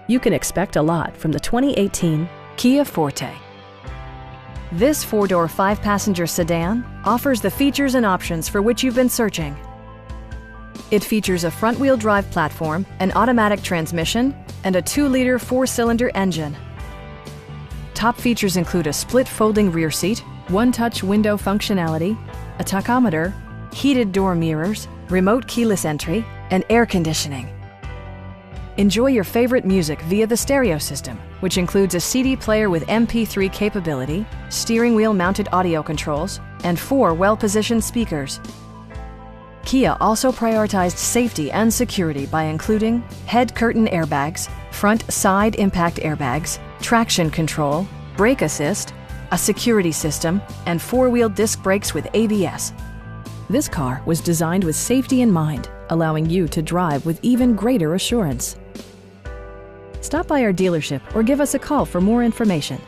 You can expect a lot from the 2018 Kia Forte. This four-door, five-passenger sedan offers the features and options for which you've been searching. It features a front-wheel drive platform, an automatic transmission, and a 2-liter four-cylinder engine. Top features include a split folding rear seat, one-touch window functionality, a tachometer, heated door mirrors, remote keyless entry, and air conditioning. Enjoy your favorite music via the stereo system, which includes a CD player with MP3 capability, steering wheel mounted audio controls, and 4 well-positioned speakers. Kia also prioritized safety and security by including head curtain airbags, front side impact airbags, traction control, brake assist, a security system, and 4-wheel disc brakes with ABS. This car was designed with safety in mind, allowing you to drive with even greater assurance. Stop by our dealership or give us a call for more information.